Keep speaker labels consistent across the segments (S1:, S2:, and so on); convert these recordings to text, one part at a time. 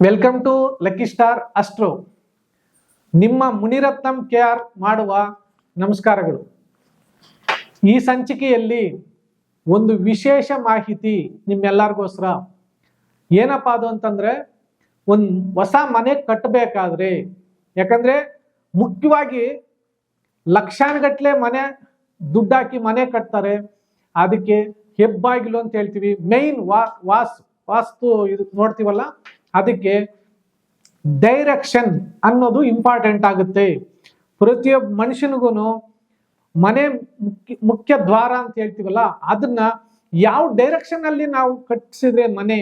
S1: Welcome to lucky star astro. ನಿಮ್ಮ Muniratnam KR ಮಾಡುವ ನಮಸ್ಕಾರಗಳು. ಈ ಸಂಚಿಕೆಯಲ್ಲಿ ಒಂದು ವಿಶೇಷ ಮಾಹಿತಿ ನಿಮ್ಮೆಲ್ಲರಿಗೋಸ್ಕರ. ಏನಪ್ಪ ಅದು ಅಂತಂದ್ರೆ, ಒಂದು ಹೊಸ ಮನೆ ಕಟ್ಟಬೇಕಾದ್ರೆ, ಯಾಕಂದ್ರೆ ಮುಖ್ಯವಾಗಿ ಲಕ್ಷಾನುಗಟ್ಟಲೆ ಮನೆ ದುಡ್ಡಾಕಿ ಮನೆ ಕಟ್ತಾರೆ. ಅದಕ್ಕೆ ಹೆಬ್ಬಾಗಿಲು ಅಂತ ಹೇಳ್ತೀವಿ, ಮೇನ್ ವಾಸ್ತು ಇದು ನೋಡ್ತೀವಲ್ಲ, ಅದಕ್ಕೆ ಡೈರೆಕ್ಷನ್ ಅನ್ನೋದು ಇಂಪಾರ್ಟೆಂಟ್ ಆಗುತ್ತೆ. ಪ್ರತಿಯೊಬ್ಬ ಮನುಷ್ಯನಿಗೂ ಮನೆ ಮುಖ್ಯ ದ್ವಾರ ಅಂತ ಹೇಳ್ತೀವಲ್ಲ, ಅದನ್ನ ಯಾವ ಡೈರೆಕ್ಷನ್ ಅಲ್ಲಿ ನಾವು ಕಟ್ಟಿಸಿದ್ರೆ ಮನೆ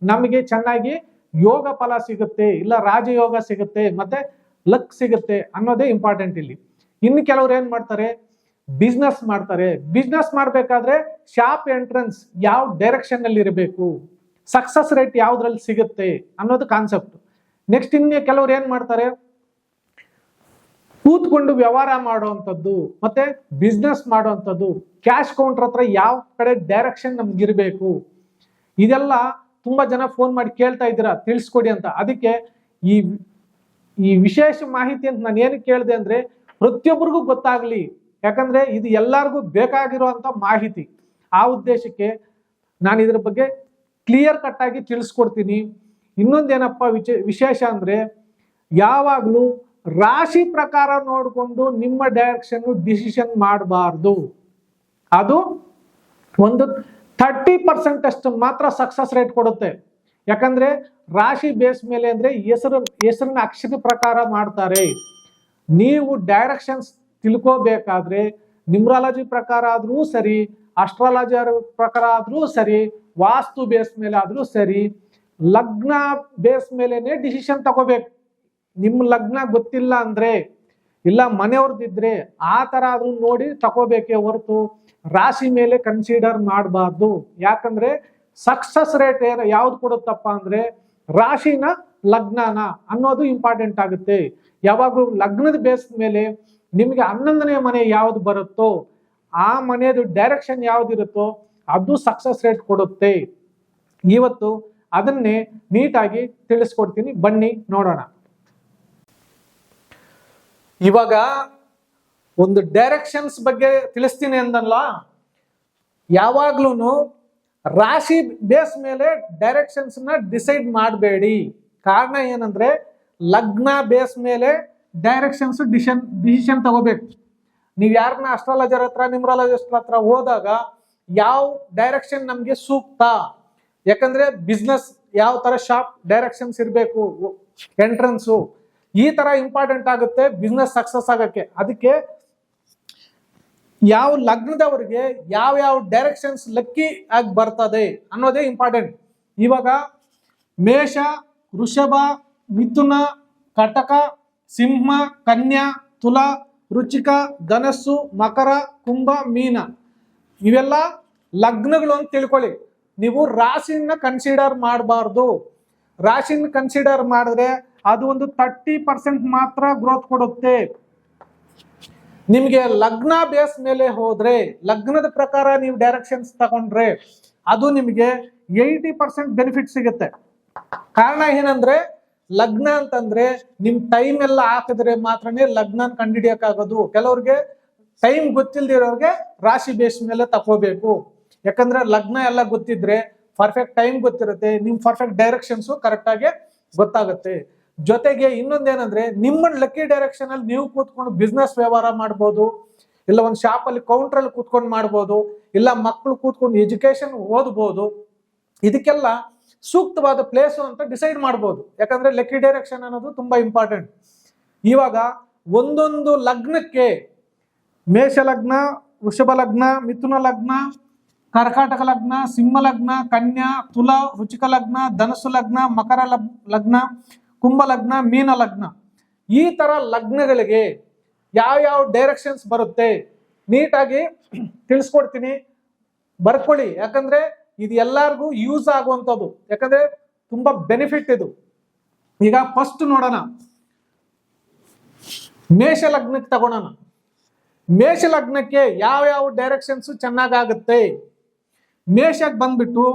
S1: ನಮಗೆ ಚೆನ್ನಾಗಿ ಯೋಗ ಫಲ ಸಿಗುತ್ತೆ, ಇಲ್ಲ ರಾಜಯೋಗ ಸಿಗುತ್ತೆ, ಮತ್ತೆ ಲಕ್ ಸಿಗುತ್ತೆ ಅನ್ನೋದೇ ಇಂಪಾರ್ಟೆಂಟ್ ಇಲ್ಲಿ. ಇನ್ನು ಕೆಲವ್ರು ಏನ್ ಮಾಡ್ತಾರೆ, ಬಿಸ್ನೆಸ್ ಮಾಡ್ತಾರೆ. ಬಿಸ್ನೆಸ್ ಮಾಡ್ಬೇಕಾದ್ರೆ ಶಾಪ್ ಎಂಟ್ರೆನ್ಸ್ ಯಾವ ಡೈರೆಕ್ಷನ್ ಅಲ್ಲಿ ಇರಬೇಕು, ಸಕ್ಸಸ್ ರೇಟ್ ಯಾವ್ದ್ರಲ್ಲಿ ಸಿಗುತ್ತೆ ಅನ್ನೋದು ಕಾನ್ಸೆಪ್ಟ್. ನೆಕ್ಸ್ಟ್ ಇನ್ನು ಕೆಲವ್ರು ಏನ್ ಮಾಡ್ತಾರೆ, ಕೂತ್ಕೊಂಡು ವ್ಯವಹಾರ ಮಾಡುವಂಥದ್ದು ಮತ್ತೆ ಬಿಸ್ನೆಸ್ ಮಾಡುವಂಥದ್ದು, ಕ್ಯಾಶ್ ಕೌಂಟರ್ ಹತ್ರ ಯಾವ ಕಡೆ ಡೈರೆಕ್ಷನ್ ನಮ್ಗಿರ್ಬೇಕು, ಇದೆಲ್ಲ ತುಂಬಾ ಜನ ಫೋನ್ ಮಾಡಿ ಕೇಳ್ತಾ ಇದ್ದೀರಾ, ತಿಳಿಸ್ಕೊಡಿ ಅಂತ. ಅದಕ್ಕೆ ಈ ವಿಶೇಷ ಮಾಹಿತಿ ಅಂತ ನಾನು ಏನಕ್ಕೆ ಕೇಳಿದೆ ಅಂದ್ರೆ, ಪ್ರತಿಯೊಬ್ಬರಿಗೂ ಗೊತ್ತಾಗ್ಲಿ, ಯಾಕಂದ್ರೆ ಇದು ಎಲ್ಲರಿಗೂ ಬೇಕಾಗಿರುವಂತ ಮಾಹಿತಿ. ಆ ಉದ್ದೇಶಕ್ಕೆ ನಾನು ಇದ್ರ ಬಗ್ಗೆ ಕ್ಲಿಯರ್ ಕಟ್ ಆಗಿ ತಿಳಿಸ್ಕೊಡ್ತೀನಿ. ಇನ್ನೊಂದೇನಪ್ಪ ವಿಶೇಷ ಅಂದ್ರೆ, ಯಾವಾಗ್ಲೂ ರಾಶಿ ಪ್ರಕಾರ ನೋಡಿಕೊಂಡು ನಿಮ್ಮ ಡೈರೆಕ್ಷನ್ ಡಿಸಿಷನ್ ಮಾಡಬಾರ್ದು. ಅದು ಒಂದು 30% ಅಷ್ಟು ಮಾತ್ರ ಸಕ್ಸಸ್ ರೇಟ್ ಕೊಡುತ್ತೆ. ಯಾಕಂದ್ರೆ ರಾಶಿ ಬೇಸ್ ಮೇಲೆ ಅಂದ್ರೆ ಹೆಸರಿನ ಅಕ್ಷರ ಪ್ರಕಾರ ಮಾಡ್ತಾರೆ. ನೀವು ಡೈರೆಕ್ಷನ್ಸ್ ತಿಳ್ಕೋಬೇಕಾದ್ರೆ ನ್ಯೂಮರಾಲಜಿ ಪ್ರಕಾರ ಆದ್ರೂ ಸರಿ, ಅಸ್ಟ್ರಾಲಜಿ ಪ್ರಕಾರ ಆದ್ರೂ ಸರಿ, ವಾಸ್ತು ಬೇಸ್ ಮೇಲೆ ಆದ್ರೂ ಸರಿ, ಲಗ್ನ ಬೇಸ್ ಮೇಲೆನೆ ಡಿಸಿಷನ್ ತಗೋಬೇಕು. ನಿಮ್ ಲಗ್ನ ಗೊತ್ತಿಲ್ಲ ಅಂದ್ರೆ, ಇಲ್ಲ ಮನೆಯವ್ರದಿದ್ರೆ ಆ ತರ ಆದ್ರೂ ನೋಡಿ ತಗೋಬೇಕೇ ಹೊರತು ರಾಶಿ ಮೇಲೆ ಕನ್ಸಿಡರ್ ಮಾಡಬಾರ್ದು. ಯಾಕಂದ್ರೆ ಸಕ್ಸಸ್ ರೇಟ್ ಯಾವ್ದು ಕೊಡುತ್ತಪ್ಪ ಅಂದ್ರೆ, ರಾಶಿನ ಲಗ್ನನ ಅನ್ನೋದು ಇಂಪಾರ್ಟೆಂಟ್ ಆಗುತ್ತೆ. ಯಾವಾಗಲೂ ಲಗ್ನದ ಬೇಸ್ ಮೇಲೆ ನಿಮಗೆ 11ನೇ ಮನೆ ಯಾವ್ದು ಬರುತ್ತೋ ಆ ಮನೆಯದು ಡೈರೆಕ್ಷನ್ ಯಾವ್ದಿರುತ್ತೋ ಅದು ಸಕ್ಸಸ್ ರೇಟ್ ಕೊಡುತ್ತೆ. ಇವತ್ತು ಅದನ್ನೇ ನೀಟಾಗಿ ತಿಳಿಸ್ಕೊಡ್ತೀನಿ, ಬನ್ನಿ ನೋಡೋಣ. ಇವಾಗ ಒಂದು ಡೈರೆಕ್ಷನ್ಸ್ ಬಗ್ಗೆ ತಿಳಿಸ್ತೀನಿ ಅಂದಲ್ಲ, ಯಾವಾಗ್ಲೂ ರಾಶಿ ಬೇಸ್ ಮೇಲೆ ಡೈರೆಕ್ಷನ್ಸ್ ನ ಡಿಸೈಡ್ ಮಾಡಬೇಡಿ. ಕಾರಣ ಏನಂದ್ರೆ, ಲಗ್ನ ಬೇಸ್ ಮೇಲೆ ಡೈರೆಕ್ಷನ್ಸ್ ಡಿಸಿಷನ್ ತಗೋಬೇಕು. ನೀವು ಯಾರನ್ನ ಅಸ್ಟ್ರಾಲಜರ್ ಹತ್ರ ನ್ಯೂಮರಾಲಜಿಸ್ಟ್ ಹತ್ರ ಹೋದಾಗ ಯಾವ ಡೈರೆಕ್ಷನ್ ನಮ್ಗೆ ಸೂಕ್ತ, ಯಾಕಂದ್ರೆ ಬಿಸ್ನೆಸ್ ಯಾವ ತರ ಶಾಪ್ ಡೈರೆಕ್ಷನ್ಸ್ ಇರಬೇಕು, ಎಂಟ್ರೆನ್ಸು, ಈ ತರ ಇಂಪಾರ್ಟೆಂಟ್ ಆಗುತ್ತೆ ಬಿಸ್ನೆಸ್ ಸಕ್ಸಸ್ ಆಗಕ್ಕೆ. ಅದಕ್ಕೆ ಯಾವ ಲಗ್ನದವರಿಗೆ ಯಾವ ಯಾವ ಡೈರೆಕ್ಷನ್ಸ್ ಲಕ್ಕಿ ಆಗಿ ಬರ್ತದೆ ಅನ್ನೋದೇ ಇಂಪಾರ್ಟೆಂಟ್. ಇವಾಗ ಮೇಷ, ವೃಷಭ, ಮಿಥುನ, ಕಟಕ, ಸಿಂಹ, ಕನ್ಯಾ, ತುಲಾ, ವೃಶ್ಚಿಕ, ಧನಸ್ಸು, ಮಕರ, ಕುಂಭ, ಮೀನ, ಇವೆಲ್ಲ ಲಗ್ನಗಳು ಅಂತ ತಿಳ್ಕೊಳ್ಳಿ. ನೀವು ರಾಶಿನ ಕನ್ಸಿಡರ್ ಮಾಡಬಾರ್ದು. ರಾಶಿನ ಕನ್ಸಿಡರ್ ಮಾಡಿದ್ರೆ ಅದು ಒಂದು 30% ಮಾತ್ರ ಗ್ರೋತ್ ಕೊಡುತ್ತೆ. ನಿಮ್ಗೆ ಲಗ್ನ ಬೇಸ್ ಮೇಲೆ ಹೋದ್ರೆ, ಲಗ್ನದ ಪ್ರಕಾರ ನೀವು ಡೈರೆಕ್ಷನ್ಸ್ ತಗೊಂಡ್ರೆ ಅದು ನಿಮ್ಗೆ 80% ಬೆನಿಫಿಟ್ ಸಿಗುತ್ತೆ. ಕಾರಣ ಏನಂದ್ರೆ, ಲಗ್ನ ಅಂತಂದ್ರೆ ನಿಮ್ ಟೈಮ್ ಎಲ್ಲ ಹಾಕಿದ್ರೆ ಮಾತ್ರನೇ ಲಗ್ನ ಕಂಡುಹಿಡಿಯಕ್ಕಾಗೋದು. ಕೆಲವ್ರಿಗೆ ಟೈಮ್ ಗೊತ್ತಿಲ್ದಿರೋರ್ಗೆ ರಾಶಿ ಬೇಸ್ ಮೇಲೆ ತಗೋಬೇಕು. ಯಾಕಂದ್ರೆ ಲಗ್ನ ಎಲ್ಲ ಗೊತ್ತಿದ್ರೆ ಪರ್ಫೆಕ್ಟ್ ಟೈಮ್ ಗೊತ್ತಿರುತ್ತೆ, ನಿಮ್ ಪರ್ಫೆಕ್ಟ್ ಡೈರೆಕ್ಷನ್ಸ್ ಕರೆಕ್ಟ್ ಆಗಿ ಗೊತ್ತಾಗುತ್ತೆ. ಜೊತೆಗೆ ಇನ್ನೊಂದೇನಂದ್ರೆ, ನಿಮ್ಮ ಲಕ್ಕಿ ಡೈರೆಕ್ಷನ್ ಅಲ್ಲಿ ನೀವು ಕೂತ್ಕೊಂಡು ಬಿಸ್ನೆಸ್ ವ್ಯವಹಾರ ಮಾಡ್ಬೋದು, ಇಲ್ಲ ಒಂದು ಶಾಪ್ ಅಲ್ಲಿ ಕೌಂಟರ್ ಅಲ್ಲಿ ಕೂತ್ಕೊಂಡು ಮಾಡ್ಬೋದು, ಇಲ್ಲ ಮಕ್ಕಳು ಕೂತ್ಕೊಂಡು ಎಜುಕೇಶನ್ ಓದ್ಬೋದು. ಇದಕ್ಕೆಲ್ಲ ಸೂಕ್ತವಾದ ಪ್ಲೇಸ್ ಅಂತ ಡಿಸೈಡ್ ಮಾಡ್ಬೋದು. ಯಾಕಂದ್ರೆ ಲಕ್ಕಿ ಡೈರೆಕ್ಷನ್ ಅನ್ನೋದು ತುಂಬಾ ಇಂಪಾರ್ಟೆಂಟ್. ಇವಾಗ ಒಂದೊಂದು ಲಗ್ನಕ್ಕೆ, ಮೇಷ ಲಗ್ನ, ವೃಷಭ ಲಗ್ನ, ಮಿಥುನ ಲಗ್ನ, ಕರ್ಕಾಟಕ ಲಗ್ನ, ಸಿಂಹ ಲಗ್ನ, ಕನ್ಯಾ, ತುಲಾ, ವೃಶ್ಚಿಕ ಲಗ್ನ, ಧನಸ್ಸು ಲಗ್ನ, ಮಕರ ಲಗ್ನ, ಕುಂಭ ಲಗ್ನ, ಮೀನ ಲಗ್ನ, ಈ ತರ ಲಗ್ನಗಳಿಗೆ ಯಾವ ಡೈರೆಕ್ಷನ್ಸ್ ಬರುತ್ತೆ ನೀಟಾಗಿ ತಿಳಿಸ್ಕೊಡ್ತೀನಿ, ಬರ್ಕೊಳ್ಳಿ. ಯಾಕಂದ್ರೆ ಇದು ಎಲ್ಲರಿಗೂ ಯೂಸ್ ಆಗುವಂಥದ್ದು, ಯಾಕಂದ್ರೆ ತುಂಬಾ ಬೆನಿಫಿಟ್ ಇದು. ಈಗ ಫಸ್ಟ್ ನೋಡೋಣ, ಮೇಷ ಲಗ್ನಕ್ಕೆ ತಗೊಳೋಣ. ಮೇಷ ಲಗ್ನಕ್ಕೆ ಯಾವ ಡೈರೆಕ್ಷನ್ಸ್ ಚೆನ್ನಾಗಾಗುತ್ತೆ. ಮೇಷಕ್ಕೆ ಬಂದ್ಬಿಟ್ಟು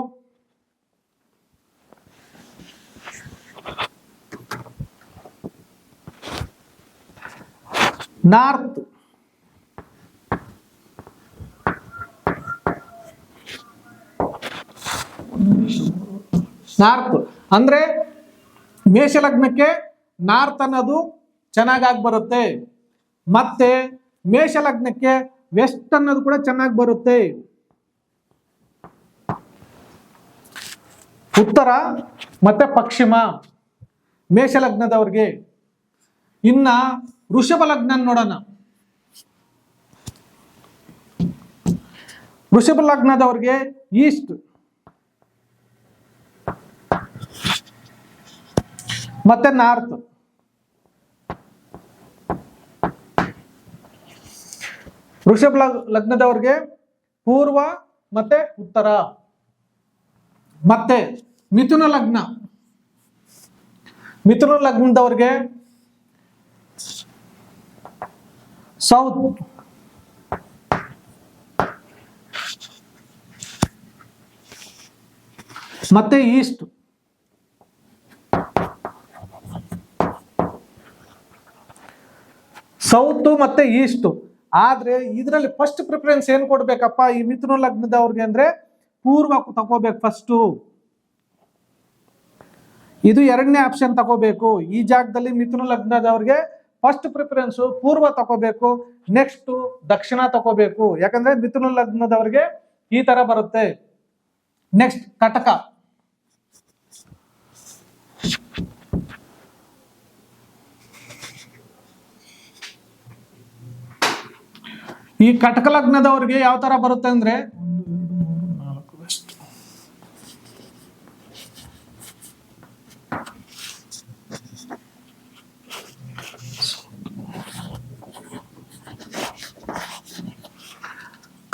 S1: ನಾರ್ತ್. ನಾರ್ತ್ ಅಂದ್ರೆ ಮೇಷ ಲಗ್ನಕ್ಕೆ ನಾರ್ತ್ ಅನ್ನೋದು ಚೆನ್ನಾಗಿ ಬರುತ್ತೆ. ಮತ್ತೆ ಮೇಷ ಲಗ್ನಕ್ಕೆ ವೆಸ್ಟ್ ಅನ್ನೋದು ಕೂಡ ಚೆನ್ನಾಗಿ ಬರುತ್ತೆ. ಉತ್ತರ ಮತ್ತೆ ಪಶ್ಚಿಮ ಮೇಷ ಲಗ್ನದವ್ರಿಗೆ. ಇನ್ನ ವೃಷಭ ಲಗ್ನ ನೋಡೋಣ. ವೃಷಭ ಲಗ್ನದವ್ರಿಗೆ ಈಸ್ಟ್ ಮತ್ತೆ ನಾರ್ತ್. ವೃಷಭ ಲಗ್ನದವ್ರಿಗೆ ಪೂರ್ವ ಮತ್ತೆ ಉತ್ತರ. ಮತ್ತೆ ಮಿಥುನ ಲಗ್ನ. ಮಿಥುನ ಲಗ್ನದವ್ರಿಗೆ ಸೌತ್ ಮತ್ತೆ ಈಸ್ಟ್. ಸೌತ್ ಮತ್ತೆ ಈಸ್ಟ್. ಆದ್ರೆ ಇದರಲ್ಲಿ ಫಸ್ಟ್ ಪ್ರಿಫರೆನ್ಸ್ ಏನ್ ಕೊಡ್ಬೇಕಪ್ಪ ಈ ಮಿಥುನ ಲಗ್ನದವ್ರಿಗೆ ಅಂದ್ರೆ ಪೂರ್ವ ತಗೋಬೇಕು ಫಸ್ಟ್. ಇದು ಎರಡನೇ ಆಪ್ಷನ್ ತಗೋಬೇಕು. ಈ ಜಾಗದಲ್ಲಿ ಮಿಥುನ ಲಗ್ನದವ್ರಿಗೆ ಫಸ್ಟ್ ಪ್ರಿಫರೆನ್ಸ್ ಪೂರ್ವ ತಗೋಬೇಕು, ನೆಕ್ಸ್ಟ್ ದಕ್ಷಿಣ ತಗೋಬೇಕು. ಯಾಕಂದ್ರೆ ಮಿಥುನ ಲಗ್ನದವ್ರಿಗೆ ಈ ತರ ಬರುತ್ತೆ. ನೆಕ್ಸ್ಟ್ ಕಟಕ. ಈ ಕಟಕ ಲಗ್ನದವ್ರಿಗೆ ಯಾವ ತರ ಬರುತ್ತೆ ಅಂದ್ರೆ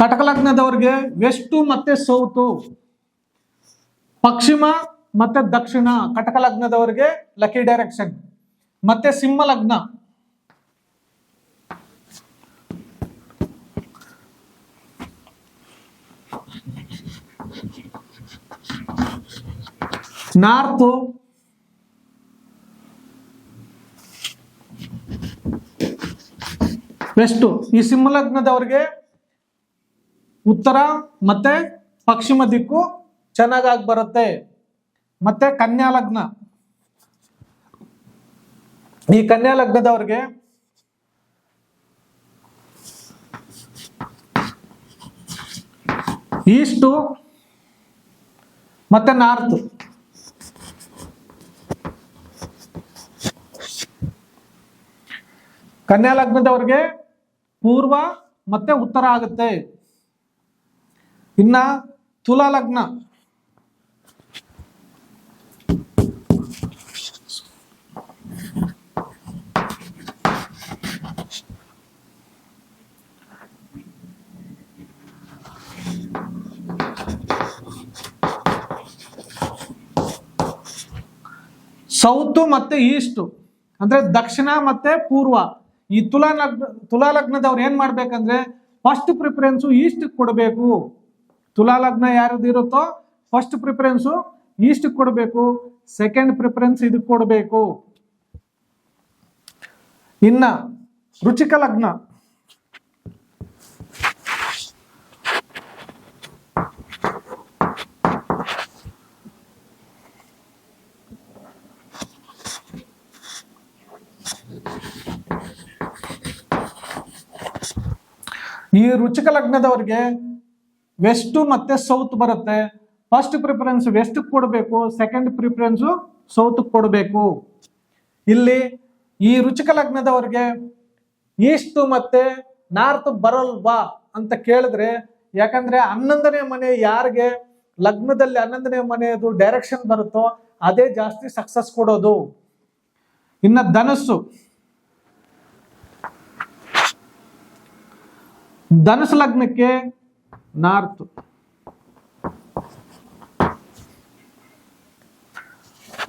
S1: ಕಟಕ ಲಗ್ನದವ್ರಿಗೆ ವೆಸ್ಟ್ ಮತ್ತೆ ಸೌತ್, ಪಶ್ಚಿಮ ಮತ್ತೆ ದಕ್ಷಿಣ ಕಟಕ ಲಗ್ನದವ್ರಿಗೆ ಲಕ್ಕಿ ಡೈರೆಕ್ಷನ್. ಮತ್ತೆ ಸಿಂಹ ಲಗ್ನ. North, west. ಈ ಸಿಂಹ ಲಗ್ನದವ್ರಿಗೆ ಉತ್ತರ ಮತ್ತೆ ಪಶ್ಚಿಮ ದಿಕ್ಕು ಚೆನ್ನಾಗಿ ಬರುತ್ತೆ. ಮತ್ತೆ ಕನ್ಯಾ ಲಗ್ನ. ಈ ಕನ್ಯಾ ಲಗ್ನದವ್ರಿಗೆ ಈಸ್ಟ್ ಮತ್ತೆ ನಾರ್ತ್. ಕನ್ಯಾ ಲಗ್ನದವ್ರಿಗೆ ಪೂರ್ವ ಮತ್ತೆ ಉತ್ತರ ಆಗುತ್ತೆ. ಇನ್ನ ತುಲಾ ಲಗ್ನ. ಸೌತ್ ಮತ್ತೆ ಈಸ್ಟ್ ಅಂದ್ರೆ ದಕ್ಷಿಣ ಮತ್ತೆ ಪೂರ್ವ. ಈ ತುಲಾ ಲಗ್ನದವ್ರು ಏನ್ ಮಾಡ್ಬೇಕಂದ್ರೆ ಫಸ್ಟ್ ಪ್ರಿಫರೆನ್ಸ್ ಈಸ್ಟ್ ಕೊಡಬೇಕು. ತುಲಾ ಲಗ್ನ ಯಾರದು ಇರುತ್ತೋ ಫಸ್ಟ್ ಪ್ರಿಫರೆನ್ಸ್ ಈಸ್ಟ್ ಕೊಡಬೇಕು, ಸೆಕೆಂಡ್ ಪ್ರಿಫರೆನ್ಸ್ ಇದಕ್ಕೆ ಕೊಡಬೇಕು. ಇನ್ನ ವೃಶ್ಚಿಕ ಲಗ್ನ. ಈ ವೃಶ್ಚಿಕ ಲಗ್ನದವ್ರಿಗೆ ವೆಸ್ಟ್ ಮತ್ತೆ ಸೌತ್ ಬರುತ್ತೆ. ಫಸ್ಟ್ ಪ್ರಿಫರೆನ್ಸ್ ವೆಸ್ಟ್ ಕೊಡಬೇಕು, ಸೆಕೆಂಡ್ ಪ್ರಿಫರೆನ್ಸ್ ಸೌತ್ ಕೊಡಬೇಕು. ಇಲ್ಲಿ ಈ ವೃಶ್ಚಿಕ ಲಗ್ನದವ್ರಿಗೆ ಈಸ್ಟ್ ಮತ್ತೆ ನಾರ್ತ್ ಬರಲ್ವಾ ಅಂತ ಕೇಳಿದ್ರೆ, ಯಾಕಂದ್ರೆ 11ನೇ ಮನೆ ಯಾರಿಗೆ ಲಗ್ನದಲ್ಲಿ 11ನೇ ಮನೆಯದು ಡೈರೆಕ್ಷನ್ ಬರುತ್ತೋ ಅದೇ ಜಾಸ್ತಿ ಸಕ್ಸಸ್ ಕೊಡೋದು. ಇನ್ನ ಧನಸ್ಸು. ಧನುಸು ಲಗ್ನಕ್ಕೆ ನಾರ್ತ್,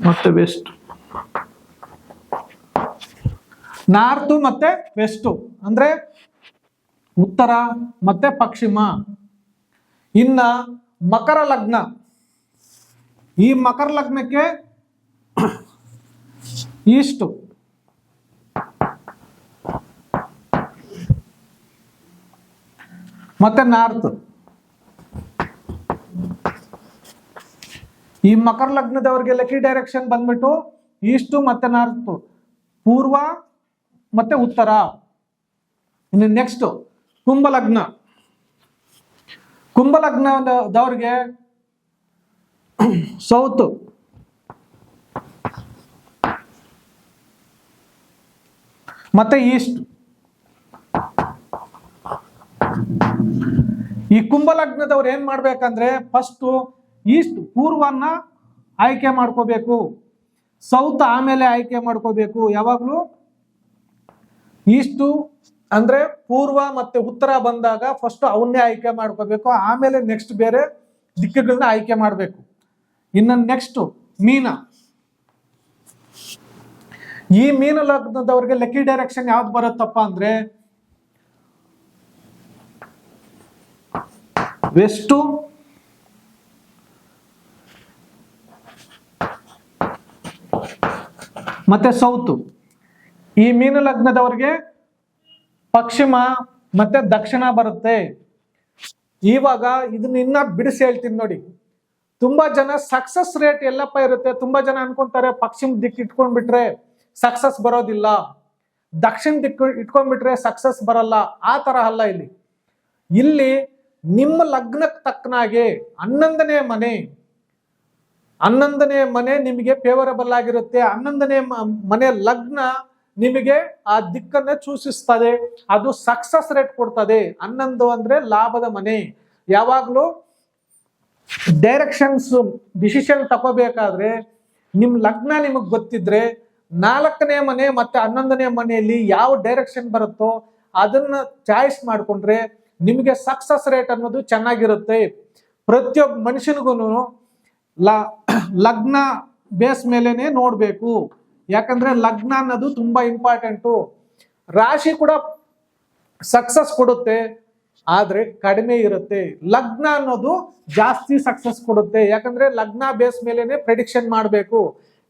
S1: ಮತ್ತೆ ವೆಸ್ಟ್. ನಾರ್ತ್ ಮತ್ತೆ ವೆಸ್ಟ್ ಅಂದ್ರೆ ಉತ್ತರ ಮತ್ತೆ ಪಶ್ಚಿಮ. ಇನ್ನ ಮಕರ ಲಗ್ನ. ಈ ಮಕರ ಲಗ್ನಕ್ಕೆ ಈಸ್ಟ್, ಮತ್ತೆ ನಾರ್ತ್. ಈ ಮಕರ ಲಗ್ನದವರಿಗೆ ಲಕ್ಕಿ ಡೈರೆಕ್ಷನ್ ಬಂದ್ಬಿಟ್ಟು ಈಸ್ಟ್ ಮತ್ತೆ ನಾರ್ತ್, ಪೂರ್ವ ಮತ್ತೆ ಉತ್ತರ. ಇನ್ನು ನೆಕ್ಸ್ಟ್ ಕುಂಭಲಗ್ನ. ಕುಂಭಲಗ್ನದವ್ರಿಗೆ ಸೌತ್, ಮತ್ತೆ ಈಸ್ಟ್. ಈ ಕುಂಭಲಗ್ನದವ್ರು ಏನ್ ಮಾಡ್ಬೇಕಂದ್ರೆ ಫಸ್ಟ್ ಈಸ್ಟ್ ಪೂರ್ವನ್ನ ಆಯ್ಕೆ ಮಾಡ್ಕೋಬೇಕು, ಸೌತ್ ಆಮೇಲೆ ಆಯ್ಕೆ ಮಾಡ್ಕೋಬೇಕು. ಯಾವಾಗ್ಲೂ ಈಸ್ಟು ಅಂದ್ರೆ ಪೂರ್ವ ಮತ್ತೆ ಉತ್ತರ ಬಂದಾಗ ಫಸ್ಟ್ ಅವನ್ನೇ ಆಯ್ಕೆ ಮಾಡ್ಕೋಬೇಕು, ಆಮೇಲೆ ನೆಕ್ಸ್ಟ್ ಬೇರೆ ದಿಕ್ಕುಗಳನ್ನ ಆಯ್ಕೆ ಮಾಡ್ಬೇಕು. ಇನ್ನು ನೆಕ್ಸ್ಟ್ ಮೀನ. ಈ ಮೀನ ಲಗ್ನದವ್ರಿಗೆ ಲಕ್ಕಿ ಡೈರೆಕ್ಷನ್ ಯಾವ್ದು ಬರುತ್ತಪ್ಪ ಅಂದ್ರೆ ವೆಸ್ಟು ಮತ್ತೆ ಸೌತ್. ಈ ಮೀನ ಲಗ್ನದವರಿಗೆ ಪಶ್ಚಿಮ ಮತ್ತೆ ದಕ್ಷಿಣ ಬರುತ್ತೆ. ಇವಾಗ ಇದನ್ನ ಇನ್ನ ಬಿಡಿಸಿ ಹೇಳ್ತೀನಿ ನೋಡಿ. ತುಂಬಾ ಜನ ಸಕ್ಸಸ್ ರೇಟ್ ಎಲ್ಲಪ್ಪ ಇರುತ್ತೆ, ತುಂಬಾ ಜನ ಅನ್ಕೊಂತಾರೆ ಪಶ್ಚಿಮ ದಿಕ್ಕು ಇಟ್ಕೊಂಡ್ಬಿಟ್ರೆ ಸಕ್ಸಸ್ ಬರೋದಿಲ್ಲ, ದಕ್ಷಿಣ ದಿಕ್ಕು ಇಟ್ಕೊಂಡ್ಬಿಟ್ರೆ ಸಕ್ಸಸ್ ಬರಲ್ಲ. ಆ ತರ ಅಲ್ಲ. ಇಲ್ಲಿ ನಿಮ್ಮ ಲಗ್ನಕ್ಕೆ ತಕ್ಕನಾಗೆ 11ನೇ ಮನೆ ನಿಮಗೆ ಫೇವರಬಲ್ ಆಗಿರುತ್ತೆ. 11ನೇ ಮನೆ ಲಗ್ನ ನಿಮಗೆ ಆ ದಿಕ್ಕನ್ನ ಸೂಚಿಸ್ತದೆ, ಅದು ಸಕ್ಸಸ್ ರೇಟ್ ಕೊಡ್ತದೆ. 11 ಅಂದ್ರೆ ಲಾಭದ ಮನೆ. ಯಾವಾಗ್ಲೂ ಡೈರೆಕ್ಷನ್ಸ್ ಡಿಸಿಷನ್ ತಗೋಬೇಕಾದ್ರೆ ನಿಮ್ ಲಗ್ನ ನಿಮಗ್ ಗೊತ್ತಿದ್ರೆ 4ನೇ ಮನೆ ಮತ್ತೆ 11ನೇ ಮನೆಯಲ್ಲಿ ಯಾವ ಡೈರೆಕ್ಷನ್ ಬರುತ್ತೋ ಅದನ್ನ ಚಾಯ್ಸ್ ಮಾಡ್ಕೊಂಡ್ರೆ ನಿಮಗೆ ಸಕ್ಸಸ್ ರೇಟ್ ಅನ್ನೋದು ಚೆನ್ನಾಗಿರುತ್ತೆ. ಪ್ರತಿಯೊಬ್ಬ ಮನುಷ್ಯನಿಗೂ ಲಗ್ನ ಬೇಸ್ ಮೇಲೆನೆ ನೋಡ್ಬೇಕು. ಯಾಕಂದ್ರೆ ಲಗ್ನ ಅನ್ನೋದು ತುಂಬಾ ಇಂಪಾರ್ಟೆಂಟು. ರಾಶಿ ಕೂಡ ಸಕ್ಸಸ್ ಕೊಡುತ್ತೆ, ಆದ್ರೆ ಕಡಿಮೆ ಇರುತ್ತೆ. ಲಗ್ನ ಅನ್ನೋದು ಜಾಸ್ತಿ ಸಕ್ಸಸ್ ಕೊಡುತ್ತೆ. ಯಾಕಂದ್ರೆ ಲಗ್ನ ಬೇಸ್ ಮೇಲೆನೆ ಪ್ರೆಡಿಕ್ಷನ್ ಮಾಡ್ಬೇಕು.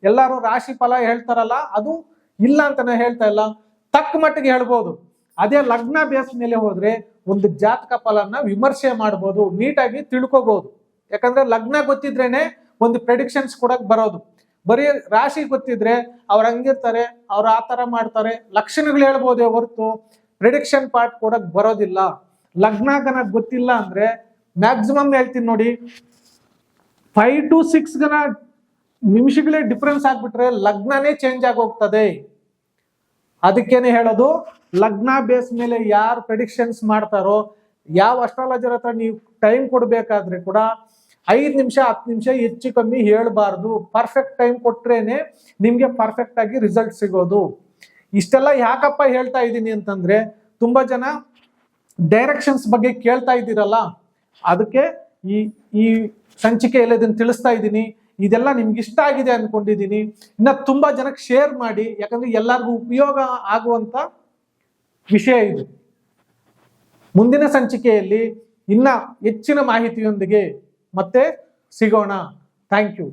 S1: ಎಲ್ಲಾರು ರಾಶಿ ಫಲ ಹೇಳ್ತಾರಲ್ಲ, ಅದು ಇಲ್ಲ ಅಂತಾನೆ ಹೇಳ್ತಾ ಇಲ್ಲ, ತಕ್ಕ ಮಟ್ಟಿಗೆ ಹೇಳ್ಬೋದು. ಅದೇ ಲಗ್ನ ಬೇಸ್ ಮೇಲೆ ಹೋದ್ರೆ ಒಂದು ಜಾತಕ ಫಲನ ವಿಮರ್ಶೆ ಮಾಡ್ಬೋದು, ನೀಟಾಗಿ ತಿಳ್ಕೋಬಹುದು. ಯಾಕಂದ್ರೆ ಲಗ್ನ ಗೊತ್ತಿದ್ರೇನೆ ಒಂದು ಪ್ರೆಡಿಕ್ಷನ್ಸ್ ಕೊಡಕ್ ಬರೋದು. ಬರೀ ರಾಶಿ ಗೊತ್ತಿದ್ರೆ ಅವ್ರು ಹಂಗಿರ್ತಾರೆ, ಅವ್ರು ಆ ತರ ಮಾಡ್ತಾರೆ, ಲಕ್ಷಣಗಳು ಹೇಳ್ಬೋದೇ ಹೊರತು ಪ್ರೆಡಿಕ್ಷನ್ ಪಾರ್ಟ್ ಕೊಡಕ್ ಬರೋದಿಲ್ಲ. ಲಗ್ನ ಗನ ಗೊತ್ತಿಲ್ಲ ಅಂದ್ರೆ ಮ್ಯಾಕ್ಸಿಮಮ್ ಹೇಳ್ತೀನಿ ನೋಡಿ, 5 to 6 ಗನ ನಿಮಿಷಗಳೇ ಡಿಫ್ರೆನ್ಸ್ ಆಗ್ಬಿಟ್ರೆ ಲಗ್ನನೇ ಚೇಂಜ್ ಆಗಿ ಹೋಗ್ತದೆ. ಅದಕ್ಕೇನೆ ಹೇಳೋದು, ಲಗ್ನ ಬೇಸ್ ಮೇಲೆ ಯಾರು ಪ್ರೆಡಿಕ್ಷನ್ಸ್ ಮಾಡ್ತಾರೋ, ಯಾವ ಅಸ್ಟ್ರಾಲಜರ್ ಹತ್ರ ನೀವು ಟೈಮ್ ಕೊಡ್ಬೇಕಾದ್ರೆ ಕೂಡ 5 ನಿಮಿಷ 10 ನಿಮಿಷ ಹೆಚ್ಚು ಕಮ್ಮಿ ಹೇಳ್ಬಾರ್ದು. ಪರ್ಫೆಕ್ಟ್ ಟೈಮ್ ಕೊಟ್ರೇನೆ ನಿಮ್ಗೆ ಪರ್ಫೆಕ್ಟ್ ಆಗಿ ರಿಸಲ್ಟ್ ಸಿಗೋದು. ಇಷ್ಟೆಲ್ಲ ಯಾಕಪ್ಪ ಹೇಳ್ತಾ ಇದ್ದೀನಿ ಅಂತಂದ್ರೆ, ತುಂಬಾ ಜನ ಡೈರೆಕ್ಷನ್ಸ್ ಬಗ್ಗೆ ಕೇಳ್ತಾ ಇದ್ದೀರಲ್ಲ, ಅದಕ್ಕೆ ಈ ಸಂಚಿಕೆಯಲ್ಲಿ ಇದನ್ನು ತಿಳಿಸ್ತಾ ಇದ್ದೀನಿ. ಇದೆಲ್ಲ ನಿಮ್ಗೆ ಇಷ್ಟ ಆಗಿದೆ ಅನ್ಕೊಂಡಿದ್ದೀನಿ. ಇನ್ನ ತುಂಬಾ ಜನಕ್ಕೆ ಶೇರ್ ಮಾಡಿ, ಯಾಕಂದ್ರೆ ಎಲ್ಲರಿಗೂ ಉಪಯೋಗ ಆಗುವಂತ ವಿಷಯ ಇದು. ಮುಂದಿನ ಸಂಚಿಕೆಯಲ್ಲಿ ಇನ್ನ ಹೆಚ್ಚಿನ ಮಾಹಿತಿಯೊಂದಿಗೆ ಮತ್ತೆ ಸಿಗೋಣ. Thank you.